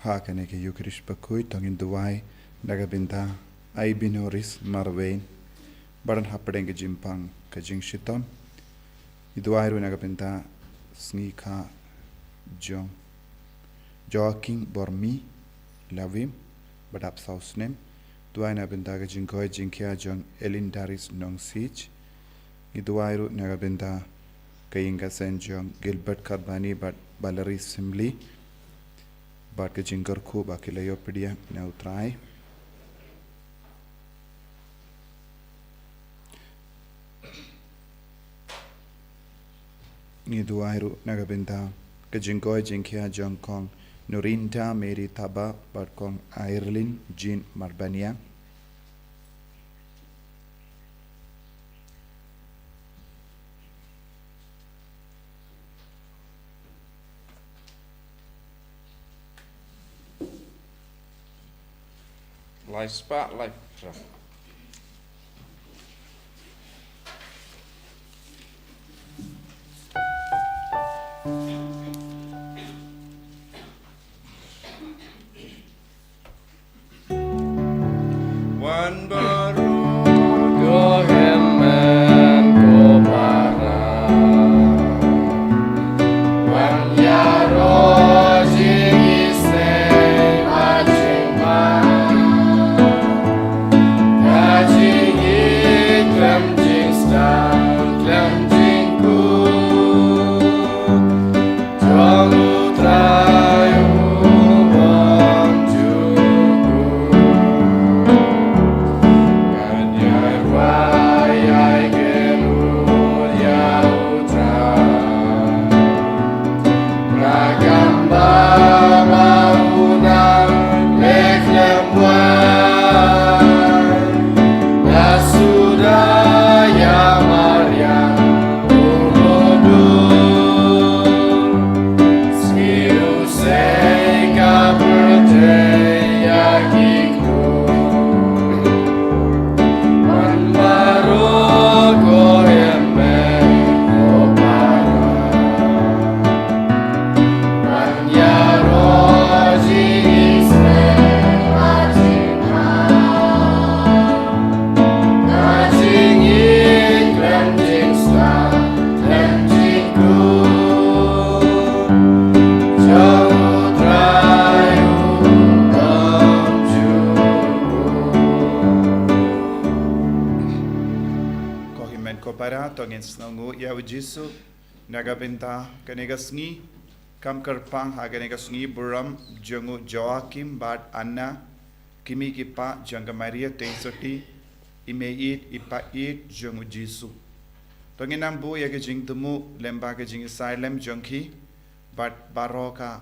Hakane ke Eucharist bakui tongin duai nagabinta ai binoris marvein baran hapdeng ke jimpang ke jing shiton iduai ru nagabinta sngi jong Joaquin Bormi Lavim badap sausnem duai nagabinta ke jingkoi jingkia jong Elindaris nong sich iduai ru nagabinta ke inga sen jong Gilbert Karbani bat Baleri Simli bat ke jingkar ku bakilayo pedia neutrai ni duairu nagabinta ke jingkoi jingkia jongkong Nurinta Mary Taba bat kong Airlin Jean Marbania Live spotlight. One baru go hemen go para One yaro jigi se achimba Kajigi klamjing stam klamjing ku Jamu trayu bom juku Kanyai wayai gerud yautra Ragamba maunang leklemwai Nasudaya Maria Ulodur Skiu Sega birthday yakiku Manmarugo eme opara Manyaroji isme majima Kajingin klemjing star klemjing ku Jauh trayu kohimen ko para tongin snongu ya ujisu nagabinta kanega sngi kam kerpang haganega sngi buram jongu Joaquim bat Anna kimi kipa janga Maria teisoti imeit ipait jongu Jisu tongin nambu ya ke jing temu lemba ke jing silem jongki bat baroka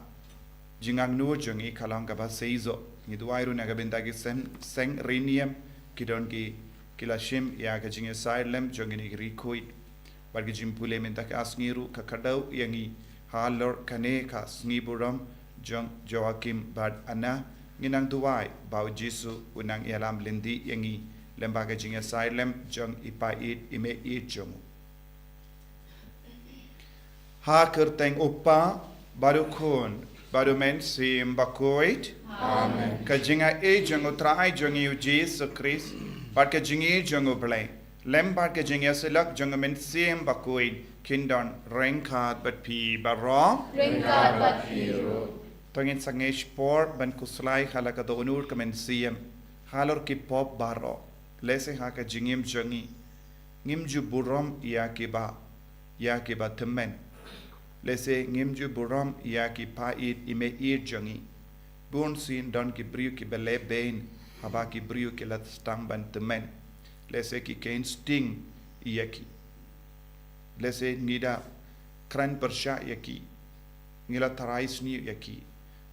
jingang nu jongi kalang kaba seizo ni duairu nagabinta ki seng rinium kidon ki kilashim ya ke jing silem jongi ni rikoi bat ke jimpule minta ke asngiru ka kadau yangi halor kane ka sngiburam jong Joaquim bat Anna nginang duai bau Jisu unang ialam lindi yangi lemba ke jing silem jong ipait imeit jongu ha kerteng upa baru kun baru men sim bakoit amen ka jinga e jongo trai jongi Jesus Christ bat ka jingi jongo blai lem bat ka jinga selak jongo men sim bakoit kindon rengkat bat pi baro Ringkat bat piru. tongin sangesh por ban kuslai khala ka donur ka men sim halor ki pop baro lese ha ka jingim jongi ngimju burom ya ki ba temen lese ngimju buram ya ki pait ime jongi bun sin don ki briu ki bele bein haba ki briu ki lat stang ban temen lese ki kain sting yaki lese nida kran persha yaki ngila tarais ni yaki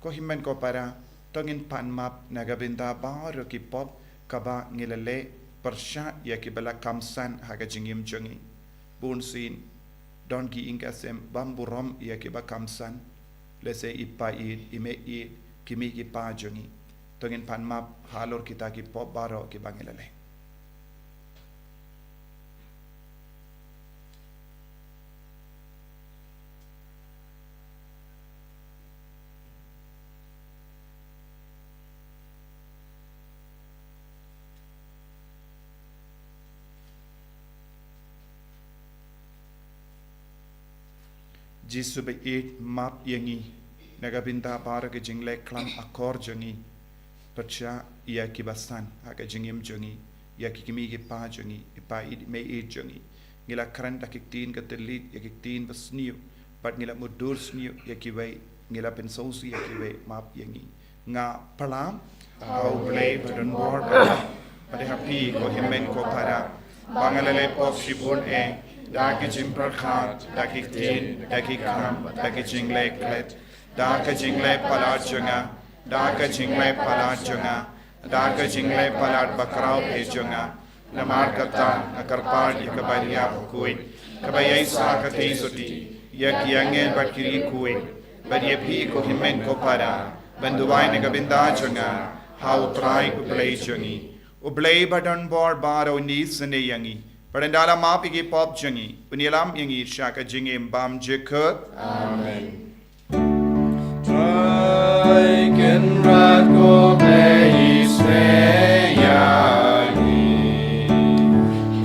ko himen ko para tongin pan map nagabinda bar ki pop kaba ngilale persha yaki bala kamsan haga jingim jongi bun sin don ki ingasem bamburom ya ki bakamsan lese ipait imeit kimi ki pajongi tongin pan map halor kita ki pop baro ki bangilale Jisu be it map yangi nagabinta para ke jingle klam akor jangi percha ia kibasan aga jingim jangi ia kikimi ke pa jangi ipa it me it jangi ngila kran dakiktin ke telit ya kiktin besniu pat ngila mudur sniu ya kiwai ngila pensausi ya kiwai map yangi nga palam au play badan bor pada happy ko himen ko para bangalale pop shibun Daki jimpar khat, daki tin, daki kram, daki jingle klet, daka jingle palat junga, daka jingle palat junga, daka jingle palat bakrau e junga, namar kata, akarpad yakabaria kuit, kabayai sa katei soti, yakiyangel bakiri kuit, badyepi ko himen ko para, banduwai negabinda junga, how try ublay jungi, ublay badan bor baro nis ne yangi. Perendala mapi ki pop jangi, unilam yangi shaka jingi mbam jekut. Amen. Traiken ratko pleis meyagi.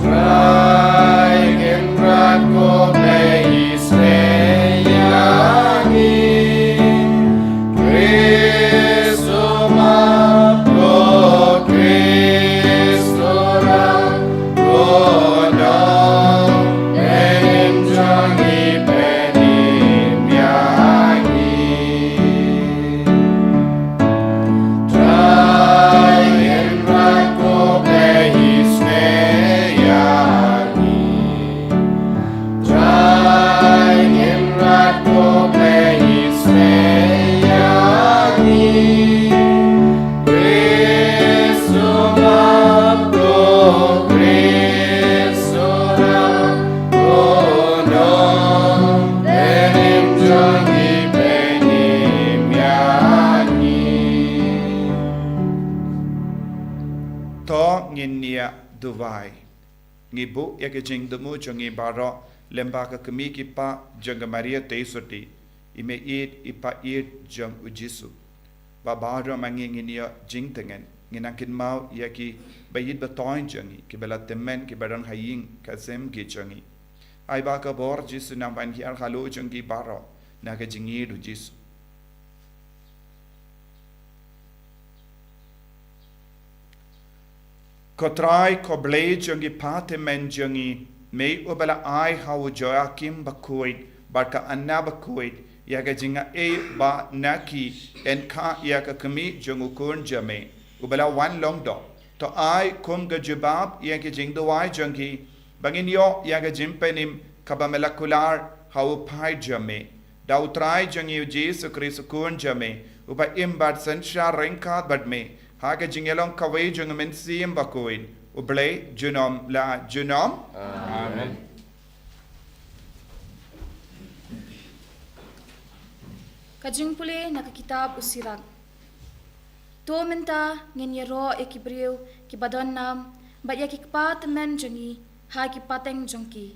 Traiken ratko pleis meyagi. Cristo mapko Cristo ramko. Dubai ngibu ya ke jing demu jongi baro lemba ka kemi ki pa jang Maria teisoti ime it ipa it jang ujisu ba baro mangi nginia jing tengen nginakin mau ya ki bayit batoin jangi ki bela temen ki badan haying kasem ki jangi ai ba ka bor jisu nam ban ki al halu jangi baro na ka jingi du jisu Kotrai ko blade jangi pate men jangi me ubala ai hau Joachim bakuit barka anna bakuit yaga jinga e ba naki en ka yaga kami jangu kun jame ubala wan long do to ai kum ga jibab yaga jing do ai jangi bangin yo yaga jimpenim kabamelakular hau pai jame da utrai jangi Jesu Christ kun jame uba imbat sansha renka badme Haga jingelong kawai jungamen siyem bakuin. Ublay junom la junom. Amen. Kajing pule nakakitab usirak. To menta ngenyero ekibriu kibadon nam baya kikpa temen jongi ha kipateng jongki.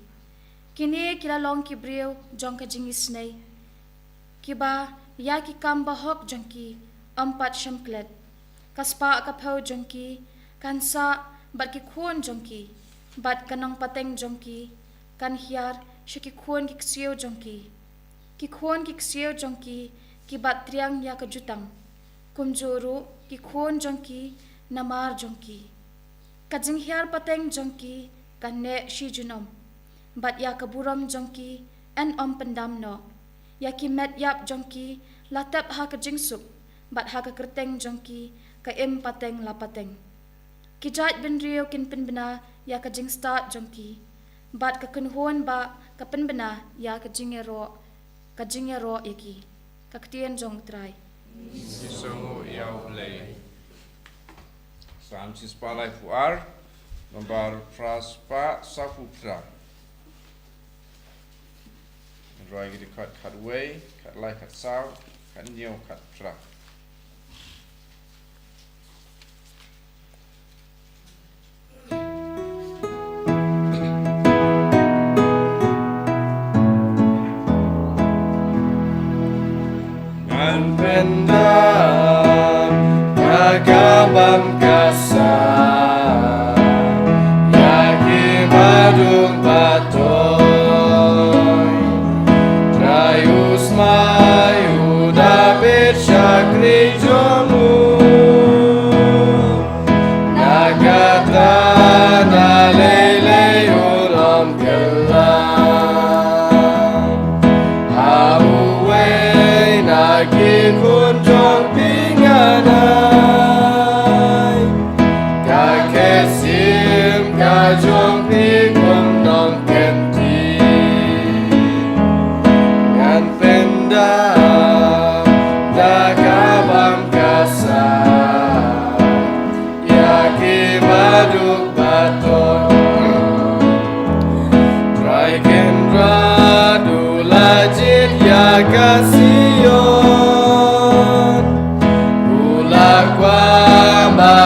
Kini kilalong kibriu jong kajing isnay. Kiba ya kikam bahok jongki 4 syamklet. Kaspa kapau jongki, kansa bat kikuan jongki, bat kanang pateng jongki, kan hiar syakikuan kiksiyo jongki. Kikuan kiksiyo jongki, kibat triang ya kejutang. Kumjuru kikuan jongki, namar jongki. Kajing hiar pateng jongki, kan ne shi junom. Bat ya kaburam jongki, en pendam no. Ya kimet yap jongki, latap ha kajing sup, bat ha kerteng jongki, ka im pateng la pateng. Kijat ben rio kin penbena ya ka jing start jongki. Bat ka kunhuan ba ka penbena ya ka jingero yaki. Ka ketien jong try. Sisongo yau lei. Sam sis palai fuar nombar praspa safutra. Roi gidi cut away, cut lai cut saw, cut new cut pra. Pendam kagabam kasar yaki madung patoy try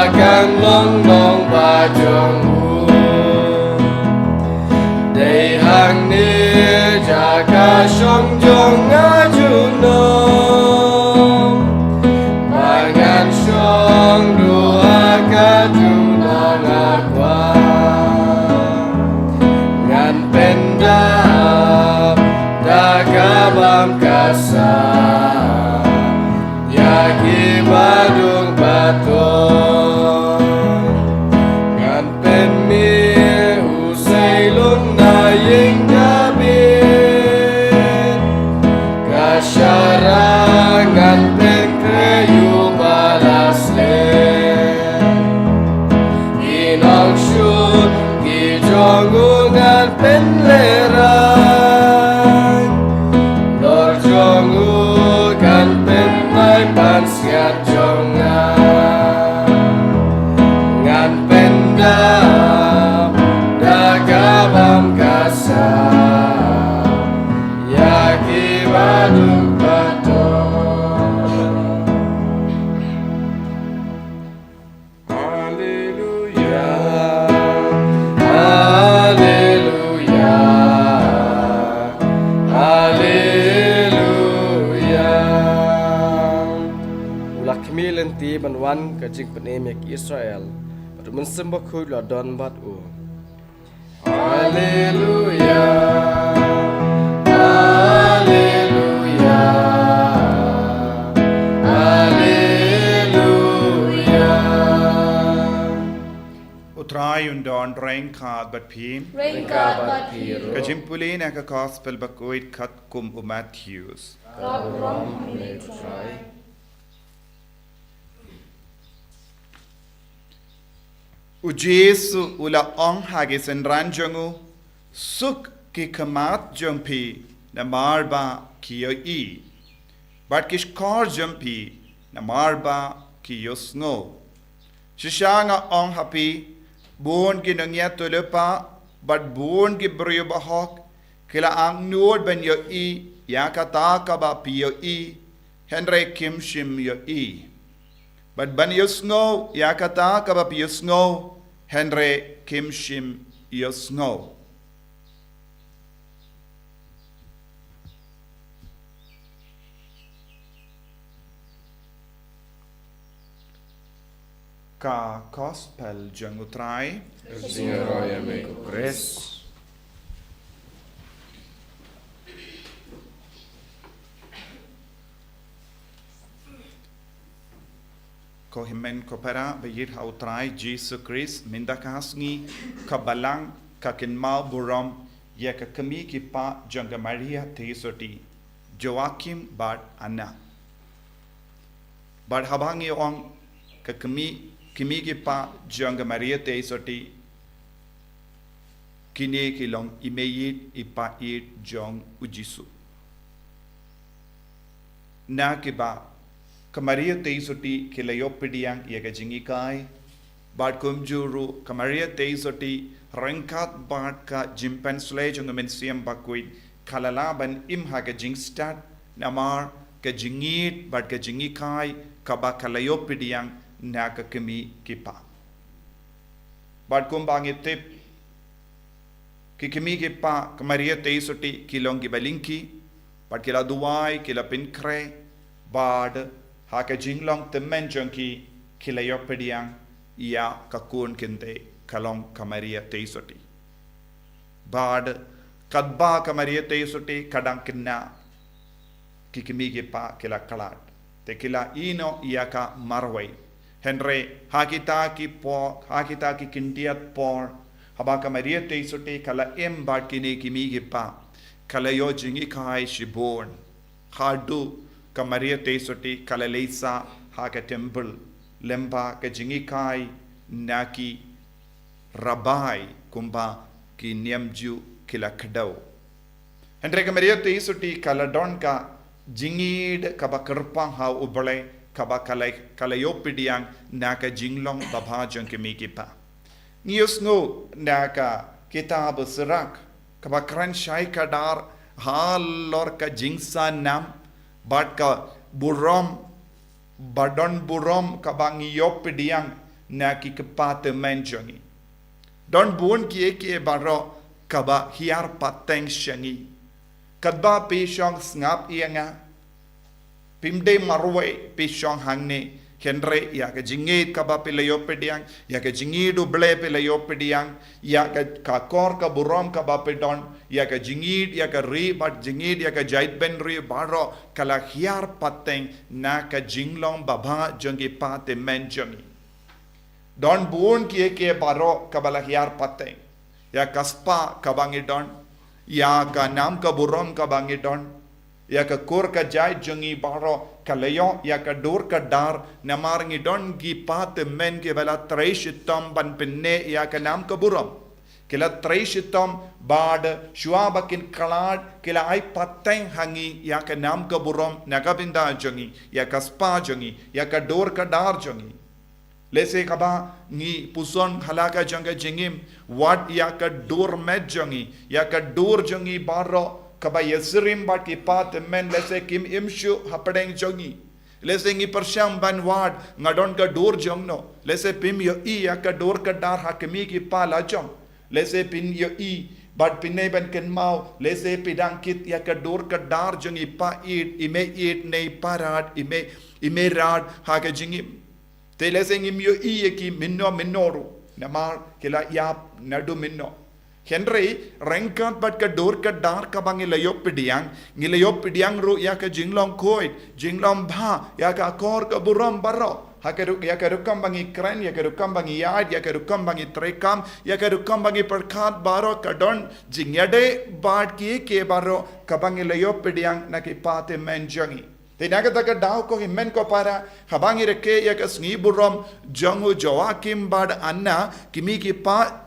akan londong bajong Day hang ni jaga song jong ngajunom Mangan song dua kadunong akwa Ngan pendam dagabam kasar Yaki badung baton Ngan penmi usai lung na ying dabin Kasyarangan pen kreyu balas len Inong syut ki jongungan pen lerang Lor jongungan pen mai pan siat jongan Ngan pendam dagabam kasar Yaki baduk baton Haleluya Haleluya Haleluya Ulah kemilen ti banwan kajing penem yak Israel Pada mensembah kuy ladon bat u Haleluya Haleluya Haleluya Utrai undon rain khad bat phim. Ringkat bat hiru. Kajimpuli na ka gospel bakoit khat kum u Matthews. Rap rom mitrai. U Jesu ula ong hage senran jongu suk ki kamat jompi na marba ki yo i. But kish kor jompi na marba ki yo sngo. Shishanga ong happy buon ki nangya tulepa but buon ki bryo bahok kila ang nuod ben yo i yakata ka ba pi yo i Henry Kim Shim yo i. But ban yo sngo yakata ka ba pi yo sngo Henry Kim Shim yo sngo. Ka gospel jang utrai Senhor roya me kukres ko himen ko para bayir ha utrai Jesus Christ minda kasngi ka balang ka kinmau buram ya ka kami ki pa janga Maria Theosoti Joachim bad Anna bad habangi ong ka kami ki pa janga Maria Theosoti kini kilong imeyit ipa it jong ujisu na ki ba Kamaria Theosoti kilayopidiyang yaga jingikai bad kumjuru Kamaria Theosoti rengkat bad ka jimpen slay jong mensiam bakuit kalalaban imha ka jingstat namar ka jingit bad ka jingikai ka ba kalayopidiyang na ka kami kipa bad kumbangit tip kikimi kipa Kamaria Theosoti kilong gibalinki bad kila duwai kila pinkre bad haka jinglong temen jongki kilayopediang ia kakun kinte kalong Kamaria Theosoti bad kadba Kamaria Theosoti kadang kena kikimi kipa kila kalat te kila ino ia ka marway Henry hakita ki kindiat por haba Kamaria Theosoti kala em bad kini kimi kipa kala yo jingi kai shibon hadu Kamaria Theosoti kalalesa haka temple lemba ka jingikai naki rabai kumba ki niamju kila kadau Henry Kamaria Theosoti kaladon ka jingid kaba kerpang ha ubale kaba kalayopidiang naka jinglong babha jong kemikipa nius no naka kitab serak kaba kran shai kadar halor ka jingsa nam bad ka burom badon burom kabang yopidiang na ki kepatemen jongi. Don buon ki baro kaba hiar pateng shangi. Kadba pishong snap ianga. Pimde marwe pishong hangne. Henry ya ke jingit kaba pilayo pediang ya ke jingidu ble pilayo pediang ya ke kakor ka burom kaba pedon ya ke jingit ya ke ri bat jingit ya ke jait ben ri baro kala hiar pateng na ka jinglong baba jongi pate men jongi don buon ke baro kabala hiar pateng ya kaspa kabangi don ya ka nam ka burom kabangi don ya ka kor ka jait jongi baro kalayo ya ka dur ka dar namar ngi don gi pat men ke bala treishitom ban pinne ya ka nam ka buram kila treishitom bad shuabakin kalad kila ai pateng hangi ya ka nam ka buram nagabinda jongi ya ka spa jongi ya ka dur ka dar jongi lese kaba ngi puson halaka jonga jingim wat ya ka dur med jongi ya ka dur jongi baro kaba yesrim bat ki pat men lese kim imshu hapadeng jongi lese ngi persyam ban wad ngadon ka dur jongno lese pim yo I ya ka dur ka dar hakimi ki pala jong lese pin yo I bat pinne ban ken mau lese pidang kit ya ka dur ka dar jongi pa it nei parat ime rad ha ka jingi te lese ngi yo I ki minnoru namar kila yap nadu minno Henry rengkat bat ka dur ka dar ka bangi layo pidiang ru ya ka jinglong koit jinglong bha ya ka kor ka buram baro ya ka rukam bangi kren ya ka rukam bangi yad ya ka rukam bangi trekam ya ka rukam bangi perkat baro ka don jingyade bat ke baro ka bangi layo pidiang na ki pate men jangi Tinaga taga daw ko himen ko para habangi reke ya ka sngi buram jangu Joakim bad anna kimi ki pa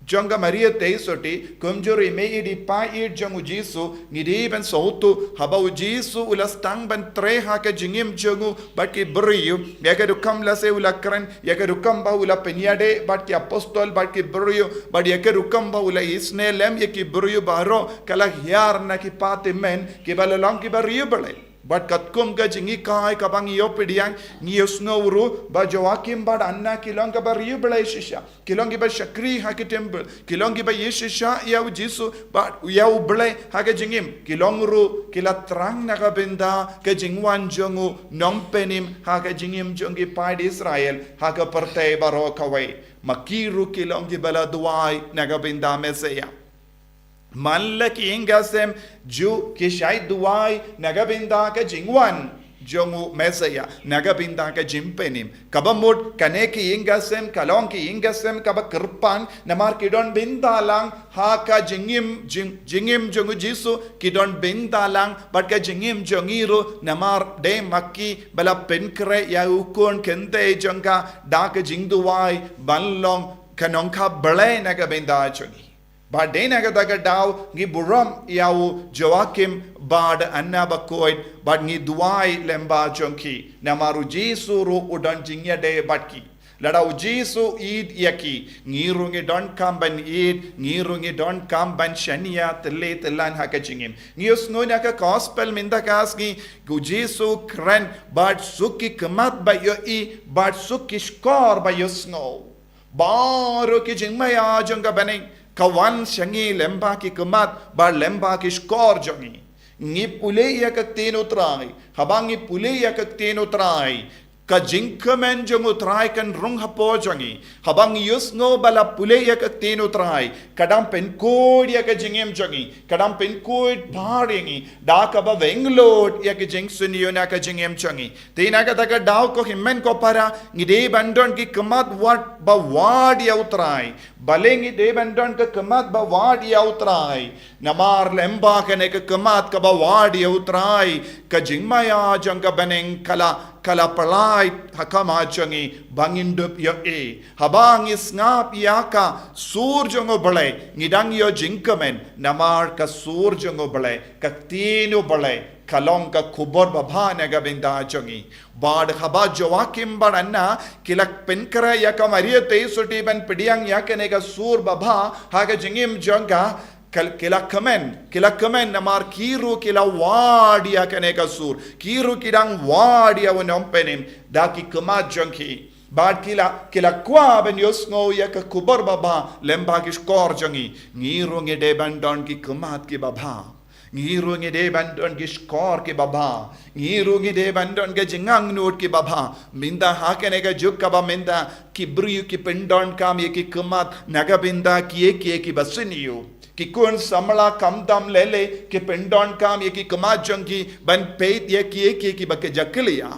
Jonga Maria teisoti kumjuri meidi pa jangu jisu ngidi ben sautu habau jisu ulas tang ben tre ha ke jingim jangu bat ki briyu ya ke rukam la se ula kran ya ke rukam ba ula penyade bat ki apostol bat ki briyu bat ya ke rukam ba ula isne lem ya ki briyu baro kala hiar na ki pate men ki balalang ki bariyu bale But katkum ka jingi kai kabang iyo pidiang ngiyosno uru ba Joakim ba anna kilong ka ba riu belai shisha kilong ba shakri ha ke temple kilong ba yeshisha ya jisu ba ya belai ha ke jingim kilong uru kila trang na ka benda ke jingwan jongu nompenim ha ke jingim jongi pa Israel ha ka partai baro kawai makiru kilong bala duai na ka benda meseya Malla ki ingasem ju ki shai duai nagabinda ka jingwan jongu mesaya nagabinda ka jimpenim kabamut kane ki ingasem kalong ki ingasem kaba kirpan namar kidon bindalang ha ka jingim jongu jisu kidon bindalang bat ka jingim jongiru namar de makki bala penkre ya ukon kente jonga da ka jingduai banlong kanong ka bale nagabinda jongi Ba dena kata daw ngi buram yau Joakim bad anna bakoid bad ngi duai lemba jonki namaru jisu ru udan jingya de batki ladau jisu id yaki ngiru ngi don kamban id ngiru ngi don kamban shania tele telan haka jingim ngius ngona ka gospel minda kas ngi gu jisu kren bad suki kemat ba yo I bad suki skor ba yo snow baro ki jingmaya jonga baning Kawan shangi lemba ki kemat bar lemba ki skor jongi ngi pule ya ka teno trai habangi pule ya ka teno trai ka jinkmen jongu trai kan rung hapo jongi habangi yusno bala pule ya ka teno trai kadam pen kod ya ka jingem jongi kadam pen kod bharingi da ka ba venglot ya ka jing suniyo na ka jingem jongi tina ka taka daw ko himmen ko para ngi de bandon ki kemat wat ba wad ya utrai balengi de bandon ka kemat ba wad ya utrai namar lemba ka ne ka kemat ka ba wad ya utrai ka jingmaya janga baneng kala palai hakama jangi bangindup yo habang isngap yaka sur jongo balai ngidang yo jingkamen namar ka sur jongo balai ka tinu balai kalong ka kubor babha naga binda jangi bad haba Joakim bad anna kilak penkara yaka Maria teisoti ban pidiang yaka nega sur babha haga jingim jonga kila kemen namar kiru kila wadia kane kasur kiru kidang wadia wonompenim daki kemat jongki bad kila kwa ben yosngo ya ka kubar baba lemba ki skor jangi ngiro nge de bandon ki kumat ki baba ngiro nge de bandon ki skor ki baba ngiro nge de bandon ke jingang not ki baba minda hakene ka juk ka ba minda ki briyu ki pendon kam ye ki kumat naga binda ki basiniyo ki kun samla kam dam lele ki pendon kam ye ki kumat jangi ban peit ye ki ba ke jakliya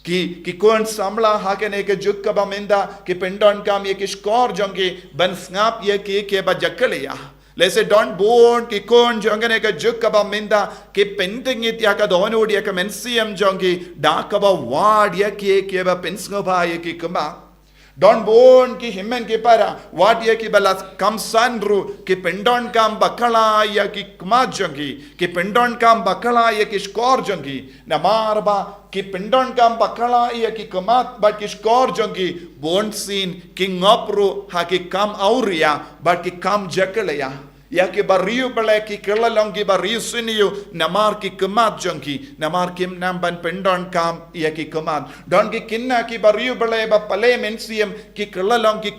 ki kun samla hakene ke jukka ba minda ki pendon kam ye ki skor jongi ban snap ye ki ba jakliya lese don born ki kun jongane ke jukka ba minda ki pending it ya ka donod ya ka mensiam jongi da ka ba ward ye ki ba pensgo ba ye ki kuma don born ki himmen ki para what ye ki balas kam sandru ki pendon kam bakala ya ki kuma jongi ki pendon kam bakala ye ki skor jongi na marba ki pendon kam bakala ya ki kumat but ki skor jongi born sin ki ngopru ha ki kam auria but ki kam jakalaya ya ki bariu bale ki kelalong ki bariu siniu namar ki kumat jongi namar kim namban pendon kam ya ki kumat don ki kinna ki bariu bale ba pale mensiam ki kelalong ki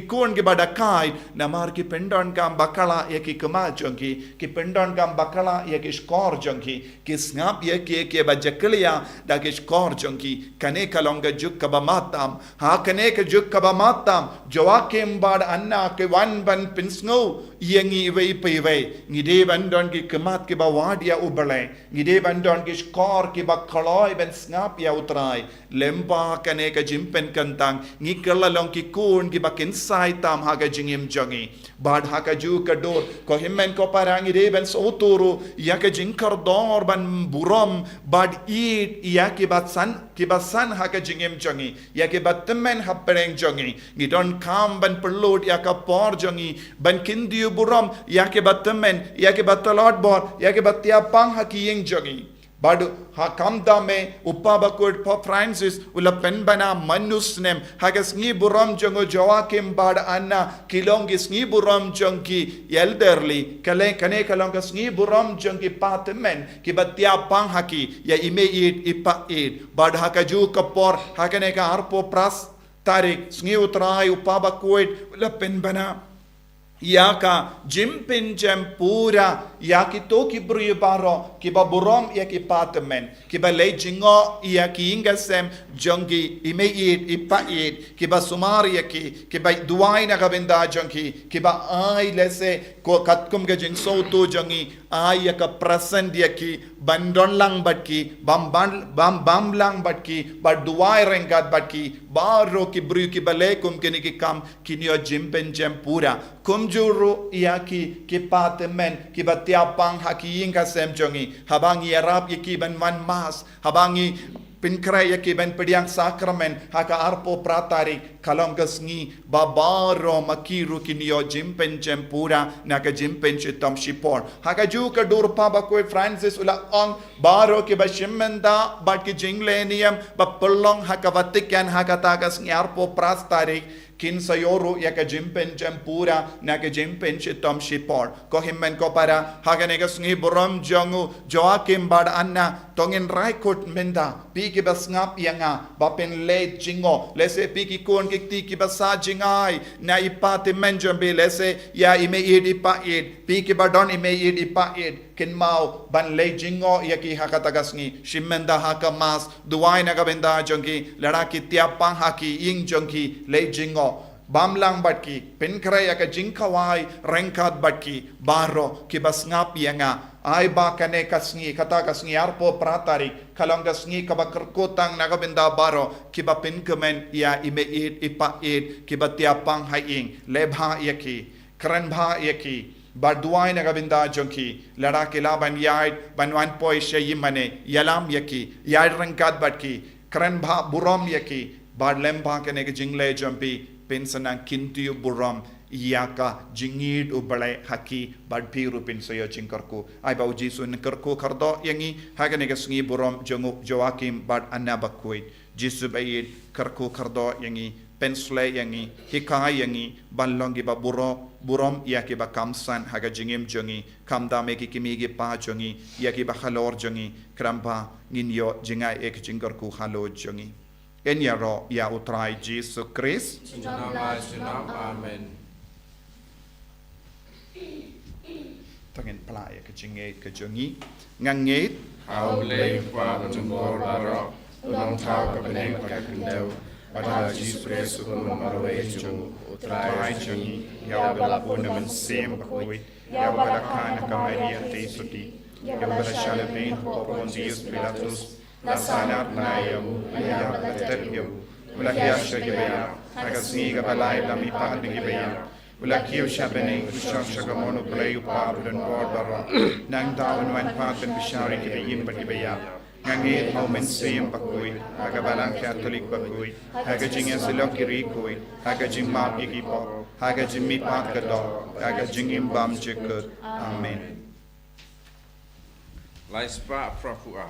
kun ki badakai namar ki pendon kam bakala ya ki kumat jongi ki pendon kam bakala ya ki skor jongi ki snap ya ki ba jakliya da ki skor jongi kane kalonga juk ba matam ha kane ka juk ba matam joakim bad anna ke wan ban pinsngo yengi iwe ngide bandon ki kemat ki ba wadia ubale ngide bandon ki skor ki ba khaloi ben snap ya utrai lempa kane ka jimpen kantang ngi kelalong ki kun ki ba kinsai tam ha ga jingim jongi bad ha ka ju ka dor ko himmen ko parangi de ben soturu ya ka jinkar dor ban burom bad eat ya ki ba san ha ka jingim jongi ya ki ba temen ha pereng jongi ngidon kam ban perlot ya ka por jongi ban kindiu burom ya ke battemen ya ke battalot bor ya ke battia pang hakiyeng jogi badu ha kamda me uppa bakut po Francis ula pen bana manusnem hagas ngi buram jongo joakim bad anna kilongi ngi buram jongi elderly kale kane kalongas ngi buram jongi patmen ki battia pang haki ya ime it ipa it bad hakaju kapor hakane ka arpo pras tarik ngi utrai uppa bakut ula pen bana Yaka jimpin jam pura yaki to ki bru baro ki ba burom ya ki patmen ki ba le jingo ya ki ingasem jongi ime it ipa it ki ba sumar ya ki ba duai na gabenda jongi ki ba ai lese ko katkum ga jing so to jongi ai ya ka present ya ki bandon lang batki bam lang batki ba duai rengat batki baro ki bru ki ba le kum ki kam kinyo jimpin jam pura juru yaki ki patemen ki batia pang haki inga sem jongi habangi arab yaki ban man mas habangi pinkrai yaki ban pediang sakramen haka arpo pratari kalongas ngi babaro makiru kinio jimpen jempura naka jimpen chitam shipor haka ju ka dur pa ba ko Francis ula ong baro ki ba shimmenda bat ki jinglenium ba pelong haka vatikan haka tagas ngi arpo prastari kin sayoro yaka jimpen jempura naka jimpen chitam shipor ko himmen ko para haga negas ngi borom jongu joakim bad anna tongin raikot menda pi ki basngap yanga bapen le jingo lese pi ki kon ki ki basa jingai na ipate menjambe lese ya ime id ipa id pi ki badon ime id ipa id kin mau ban le jingo yaki hakatagas ngi shimmenda haka mas duai naga benda jongi lada ki tiapang haki ing jongi le jingo bamlang batki penkra yaka jingkawai rengkat batki baro ki basngap yanga ai ba kane kasngi kata kasngi arpo pratari kalong kasngi kabakerkotang nagabenda baro ki ba penkemen ya ime id ipa id ki ba tiapang haing lebha yaki kran bha yaki Barduai nagabinda jonki lada ke laban yard banwan poi shayi mane yalam yaki yard rangkat batki kran bha burom yaki badlem bha kane ke jingle jumpi pensanang kintiu burom yaka jingid ubale haki badpi rupin soyo chingkarku ai bau jisu nkarku khardo yangi hagane ke sngi burom jongu joakim bad anabakui jisu bayid karku khardo yangi pensle yangi hikai yangi banlongi ba burom yaki ba kamsan haga jingim jongi kamda meki kimigi pa jongi yaki ba khalor jongi krampa nginyo jingai ek jingkarku halo jongi enya ro ya utrai Jesus Christ Nama Sunam Amen. tangen playa ke jinget ke jongi nganget Hau lei pa jumor baro. Unang tau ka beneng pagkakandaw. Pada Jesus Christ kung mamarwe chung utrai jongi ya balapun naman sem bakui ya balakana ka Maria te suti ya balashalabin popon Dios Pilatus la salat na yamu ya balatet yamu ulakya shagibaya agasni ga balay lami pa ngibaya ulakyo shabene shagamono playu pa dan barbara nang dawn wan pa kan bishari kibiyim bagibaya ngangit moment sem bakui aga balang Catholic bakui aga jingya silok kiri kui aga jingmap igipo aga jimmi pat kado aga jingim bam jekut amen. Lai spa prapua.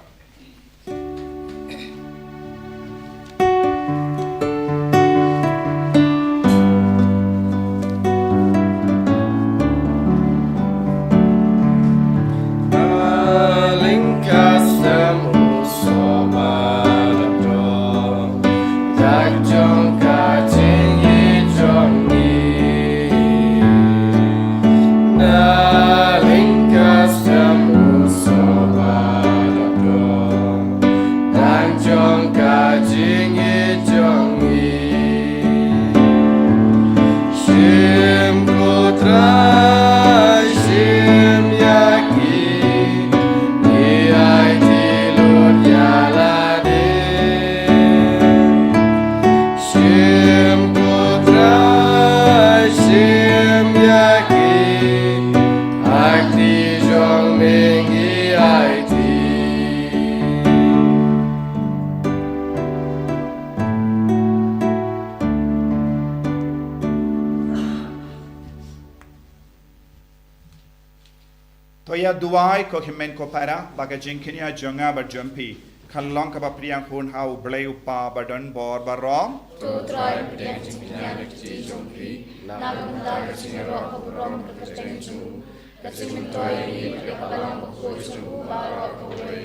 Toya duai ko himen ko para baga jinkinia jonga ba jumpi kallong ka ba priang hun hau bleu pa badon bor barom Tu trai priang jinkinia lekci jompi. Namun tak kesinero keburom berkeceng cu. Kecing toy ini berkepalang berkuisu barok kawai.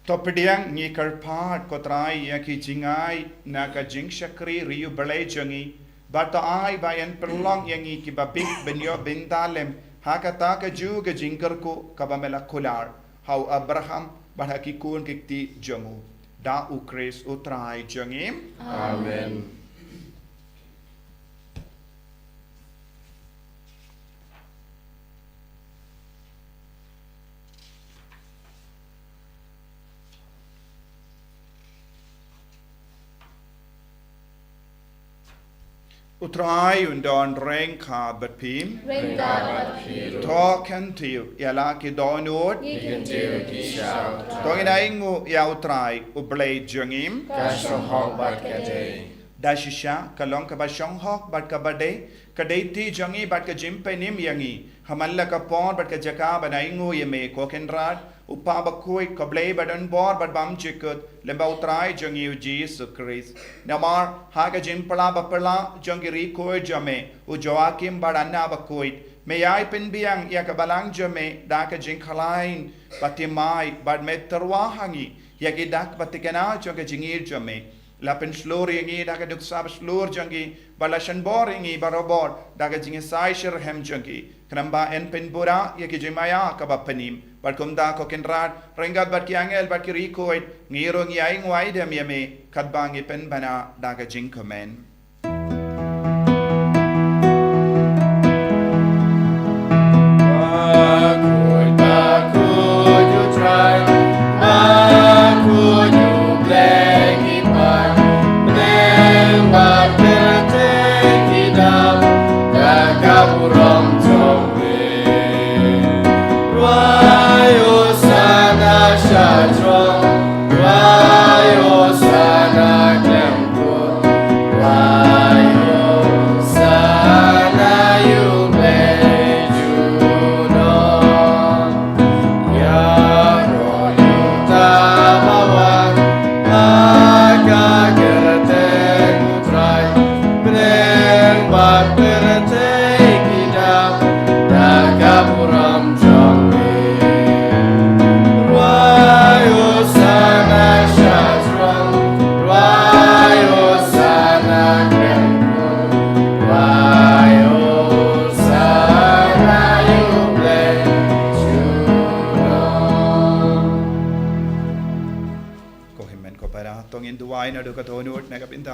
to priang ni karpat ko trai ya ki jingai na ka jing shakri riu blai jongi ba to ai ba en perlong yangi ki ba big benyo bindalem hakata ka ju ga jingkar ko ka ba mela kular hau Abraham ba ki kun ki jongu da u Chris utrai jongim Amen. utrai undon reng ka bat pim to kan tiu yala ki donut to ingu ya utrai u blai jongim dashisha kalong ka ba shong hok bat ka bade kadai jongi bat ka jim pe nim yangi hamalla ka pon bat ka jaka banaingu yeme ko kenrat upa ba koi ka blai badan bor bat bam chikut lemba utrai jongi u Jesus Christ namar ha ka jim pala ba pala jongi ri koi jame u joakim badanna ba koi me ai pen biang ya ka balang jame da ka jing khalain batimai bat meterwa hangi ya ki dak batikana jongi jingir jame lapen slur yangi daga duk sab slur jangi balashan bor yangi barobor daga jingi sai shir hem jangi kramba en pen bura yaki jimaya kabapanim barkum da ko kenrat rengat bat ki angel bat ki rikoid ngiro ngi ai ngwai dem yame kadbangi pen bana daga jing komen Wow.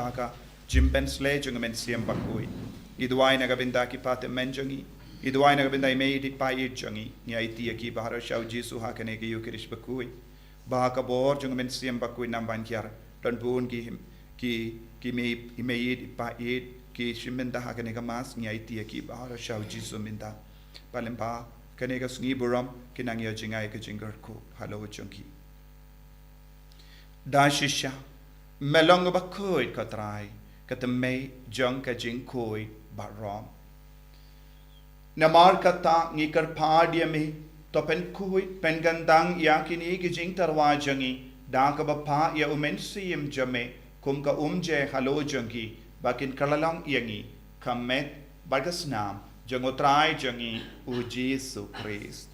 haka jimpen sle jung men siam bakui idwai nagabinda ki pat men jungi idwai nagabinda me di pai jungi ni aiti ki bahar shau jisu haka ne ki yukirish bakui ba ka bor jung men siam bakui nam ban kiar don bun ki me di pai ki shimenda haka ne ka mas ni aiti ki bahar shau jisu minda palempa kane ka sngi buram kinang ya jingai ka jingar ko halo chunki da shisha melong ba khoi ka trai ka tme jong ka jing khoi ba rom namar ka ta ngi kar phadia me to pen khoi pen gandang ya kini ki jing tarwa jangi da ka ba pha ya umen sim jame kum ka je halo junki bakin kalalang yangi kamet bagas nam jango trai jangi u Jesu Christ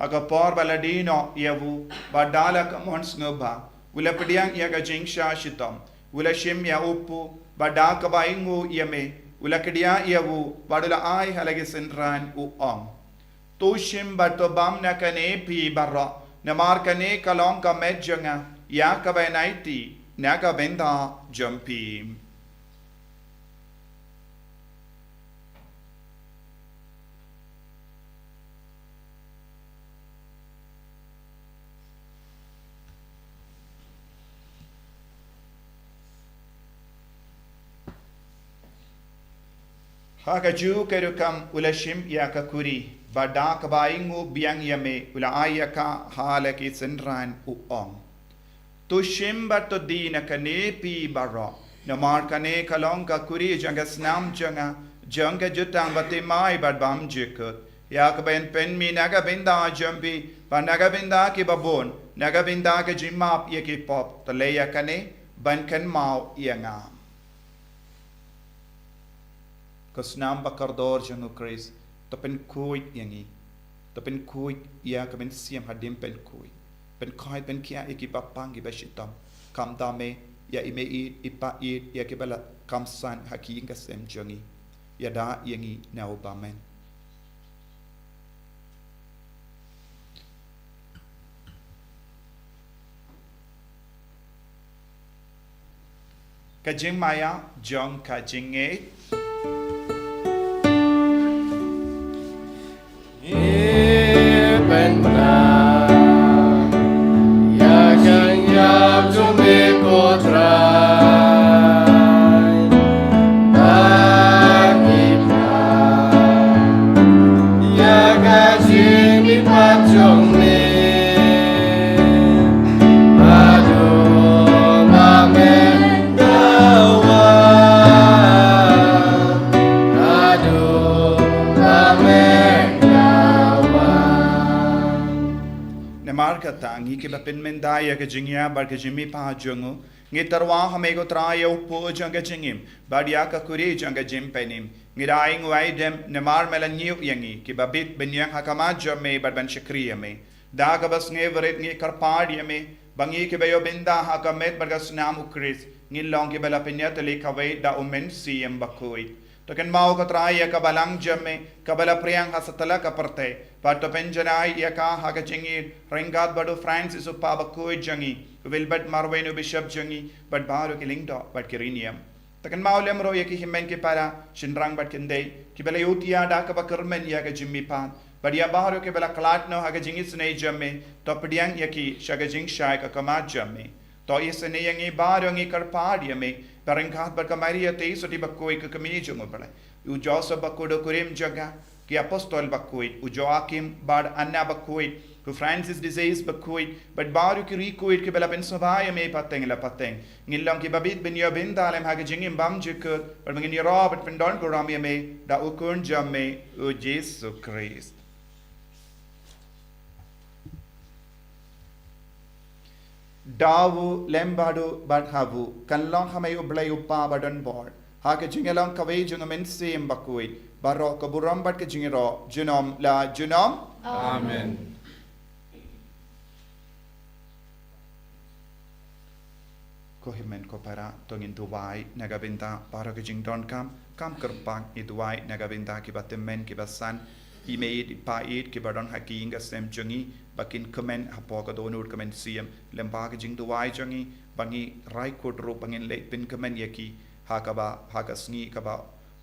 aga por baladino yavu badala kamons ngoba wala pediang yaga jingsha shitam wala shim ya upu badaka baingu yame wala kedia yavu badula ai halage senran u to shim bato bam na kane pi barra namar kane kalong ka medjanga ya ka bainaiti na ka benda jampi haka ju kerukam ulashim yaka kuri badak baingu biang yame ula ayaka halaki senran uong to shim bato dina kane pi barra namar kane kalong ka kuri janga snam janga jutang bate mai badbam jikut yak ben pen mi naga binda jambi banaga binda ki babon naga binda ke jimap yaki pop to leya kane ban kan mau yanga Kasnam bakardor jangu Chris to pen kui yangi to pen kui ya ka ben siam hadim pen kui pen kai pen kia iki papang gi bashitam kam dame ya ime ipa ya ke bala kam san haki inga sem jangi ya da yangi na obamen kajing maya jong kajing Ben benar, ya kan ya cumi kotrai, bagimlah, ya kasih mi pacong ni, aduh mamen dawan, aduh mamen. marka tangi ke bapin mendaya ke jingya bar ke jimi pa jongu ngitarwa hamego traya upo janga jingim badia ka kuri janga jim penim ngirai ngwai dem nemar melanyu yangi ke babit benyang hakama jame barban shakriya me da ka bas ngevret ngi karpad yame bangi ke bayo binda hakamet bargas nam ukris ngilong ke bala pinyat le kawai da umen siem bakoi to ken mau ka traya ka balang jame ka bala priang hasatala ka parte Pato penjanai yaka haka jingi ringat badu Francis upaba koi jangi wilbert marwenu bishop jangi but baru kilingdo but kirinium takan maulem ro yaki himmen ke para shinrang but kende ki bela yutia da ka bakarmen yaka jimmi pan but ya baru ke bela klat no haka jingi sne jamme to pediang yaki shaga jing shai ka kama jamme to isne yangi baru ngi karpad yame paringat but kamaria te soti bakoi ka kami jungo bala u joseph bakodo kurim jaga ki apostol bakuit u Joachim bad Anna bakuit ku Francis disease bakuit but baru ki rikuit ki bela ben sabaya me pateng la pateng ngilong ki babit ben yo ben dalem ha jingim bam jikut but ngin yo robert ben don ko rami me da ukun jamme u Jesu Christ dawu lembadu bad havu kanlong hamay ublay upa badon board ha ke jingelong kaway jungamen sim bakuit Baro kaburam bat ke jingiro junom la junom Amen. Ko himen ko para tongin duwai nagabinta para ke jingdon kam kerpang i duwai nagabinta ki batemen ki basan Imeid paid ki badon haking asem jungi bakin kemen hapo ka donur kemen siam lembaga jing duai jungi bangi rai kodro bangin leit pin kemen yaki hakaba hagasngi kaba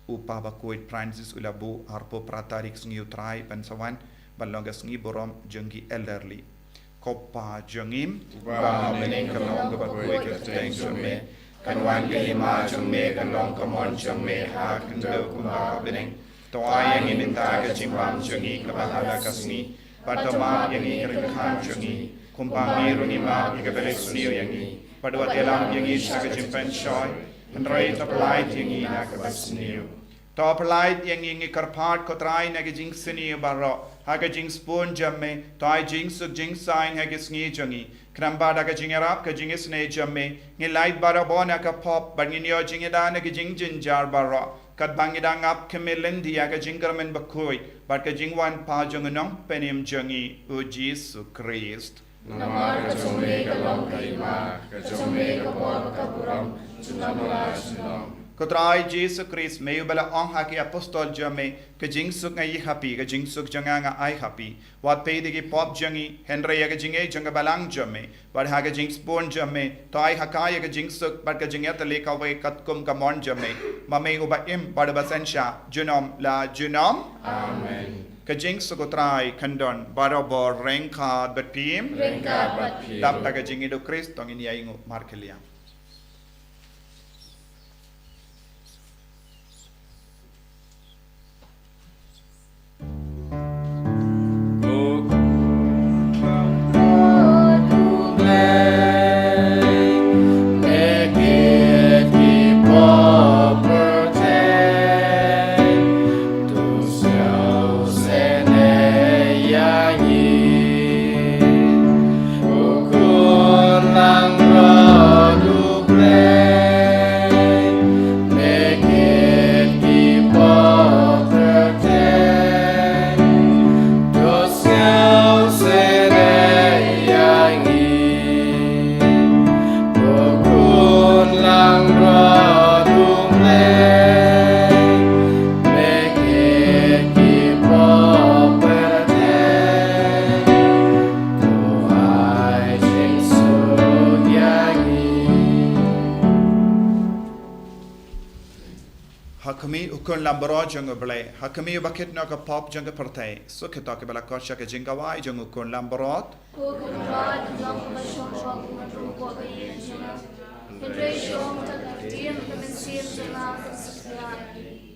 upa ba kuit Francis ulabu harpo pratarik sngi utrai pensawan balongas ngi borom jungi elderly kopa jungim ba meneng kalong ka kuit ka teng jume kan wan ke ma jume kan long ka mon jume ha kan do kumba beneng toa yang ini tak kejimbang jungi kebahala kasni patama yang ini kerkan jungi kumbangi runima ika beres suniu yang ini padua telam yang ini tak kejimpan shoy hendrai taplai yang ini nak basniu taplai yang ini kerpat kotrai nak jing suniu baro haga jing spoon jamme toai jing suk jing sign haga sngi jungi kramba daga jing arab ka jing sne jamme ngi light baro bona ka pop bangin yo jing da nak jing jinjar baro kat bangidang ap kemelin dia ka jingkermen bakoi bat ka jingwan pa jongnong penim jongi u Jesu Christ nama ka jome ka long ka ima ka jome ka por ka buram sunamala sunam Kotrai Jesu Christ meyu bala ong haki apostol jame ka jingsuk ngai happy ka jingsuk janga nga ai happy wat pe digi pop jangi henry ka jinge janga balang jame wat ha ka jings born jame tai hakai ka jingsuk bat ka jinge tale ka we kat kum ka mon jame mame uba im bad basensha junom la junom amen ka jingsuk kotrai kandon barabor rengka batpim dap ta ka jingi do Christ tong ini aingu markelia Hakami ukun lambro jang ble hakami bakit na ka pop jang pertai so kita ke bala kosha ke jingawai jang ukun lambrot ukun rad long ka shong shong matru ko ka yin jina Pedre shong ta ka tiem ka mensim jana ka sakya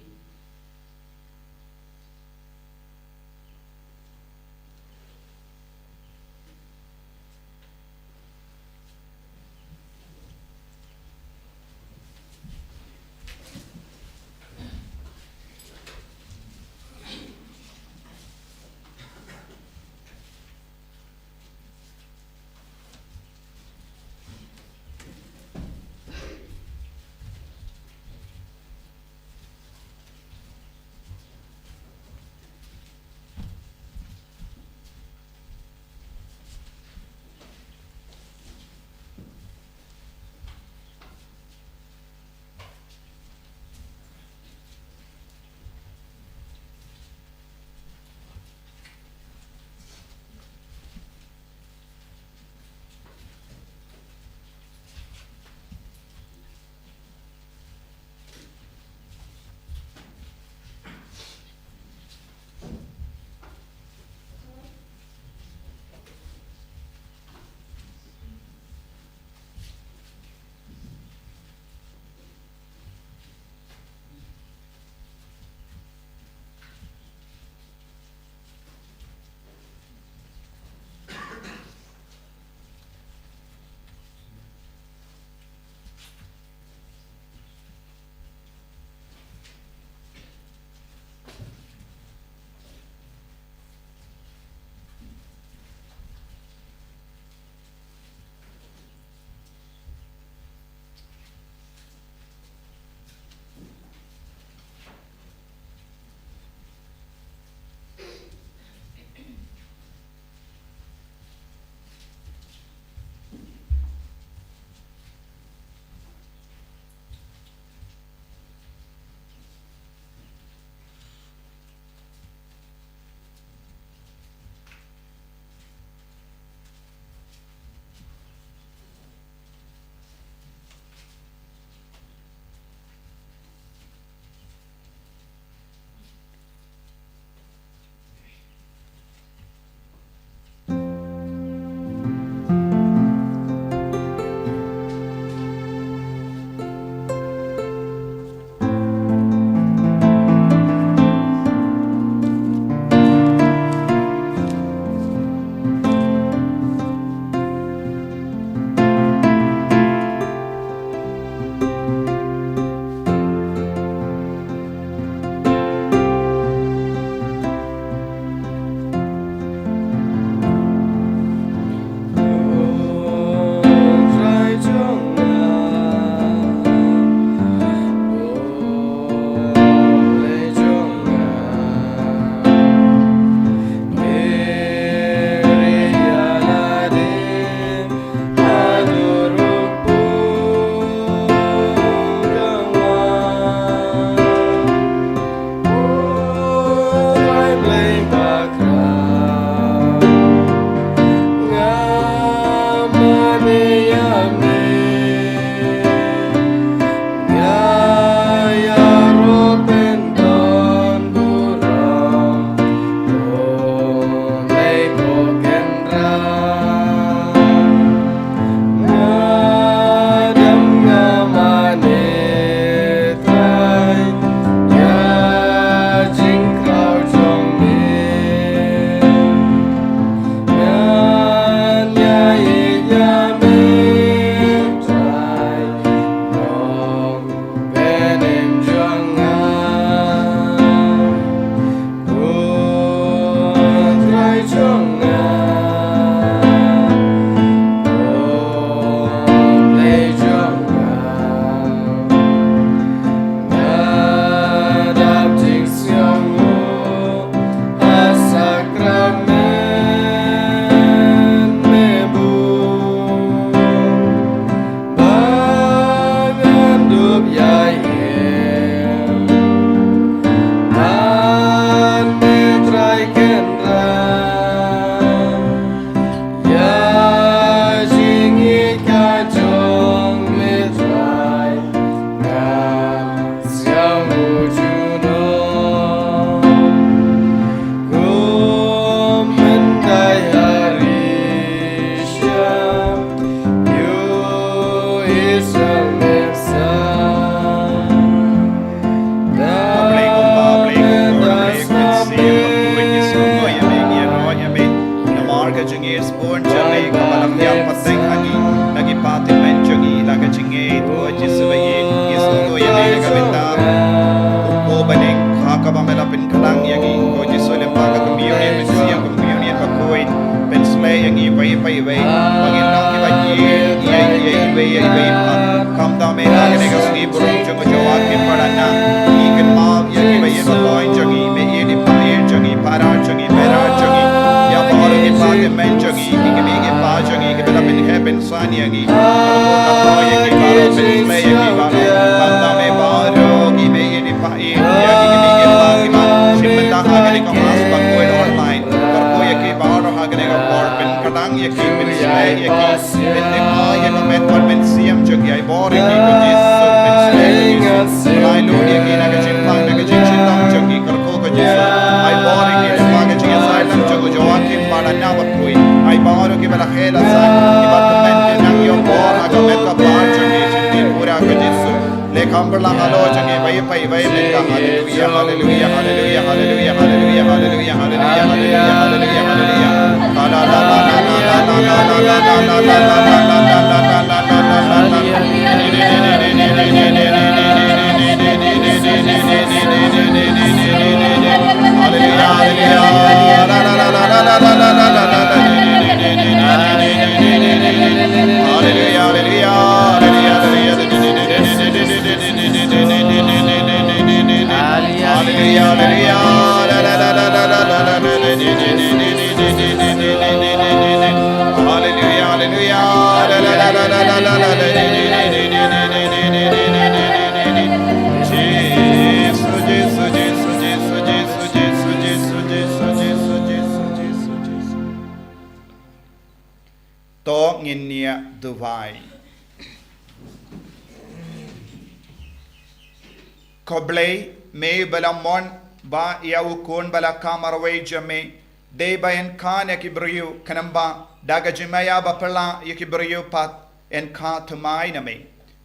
Koblei me balamon ba ya ukon bala kamarwe jame de bayan kan ya kibriyu kanamba daga jimaya ba pala ya kibriyu pat en ka tumai na me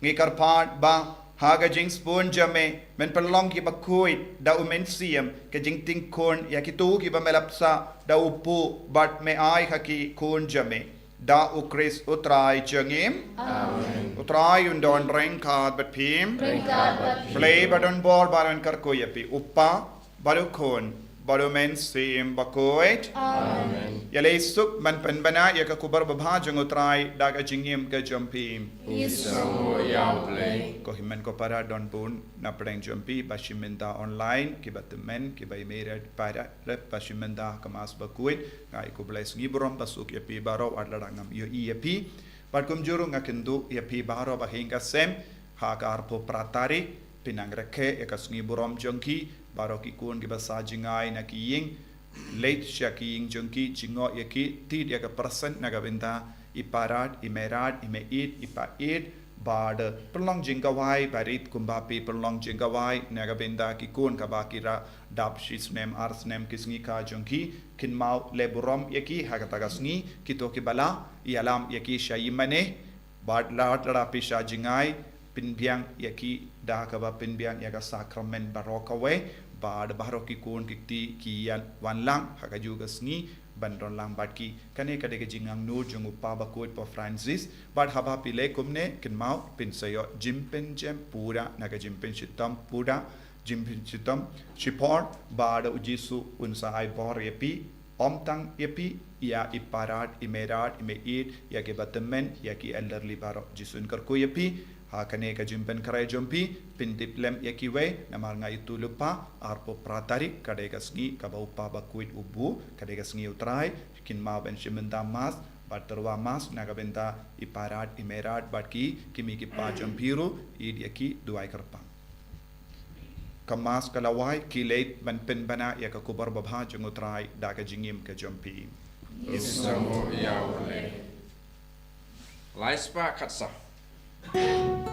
ngikar pat ba haga jing spoon jame men perlong ki ba kuit da umensiam ke jing ting kon ya kitu ki ba melapsa da upu bat me ai haki kon jame da ukris utrai jengim utrai undon reng khat bat phim play badon ball baron karkoyapi uppa barukhon barumen sim bakoit yale suk man penbana yaka kubar babha jengutrai daga jingim ke jompim ko himen ko para don pun na preng jompi bashimenda online ki batmen ki bay mered para rep bashimenda kamas bakuit kai ko bless ngibrom basuk yapi baro adladangam yo yapi patkum juru ngakendu yapi baro bahinga sem hakar po pratari pinangrekhe yakas ngibrom jongki baro ki kun ki basa jingai na ki ying late shaking jongki jingo yaki tid yaka percent naga benda iparat imerad imeit ipaid bad perlong jingawai barit kumbapi perlong jingawai naga benda ki kun kabakira dab shis nem ars nem kisngi ka jongki kinmau leburom yaki hagatagasngi kito ki bala ialam yaki shayimane bad lat lada pisha jingai pinbiang yaki dah kaba pinbiang yaka sakramen barokawe bad baroki kun kikti kiyan wanlang hagajugasngi bandron lang batki kane kade ke jingang nur jungu pa bakut po Francis bad haba pile kumne kinmau pinsayo jimpen jem pura naga jimpen chitam pura jimpen chitam chipor bad ujisu unsa ai bor yapi omtang yapi ya iparat imerat imeit ya ke batmen ya ki elderly baro jisun karko yapi ha kane ka jimpen karai jompi pindiplem yakiwe namar ngai tulupa arpo pratari kadega sngi kabaupa bakuit ubu kadega sngi utrai kinma ben shimenda mas baterwa mas nagabenta iparat imerat batki kimi ki pa jompiru id yaki duai karpa kamas kalawai kileit ban penbana yaka kubar babha jungutrai daga jingim ke jompi Isamu yaule. Laispa katsa. Amen.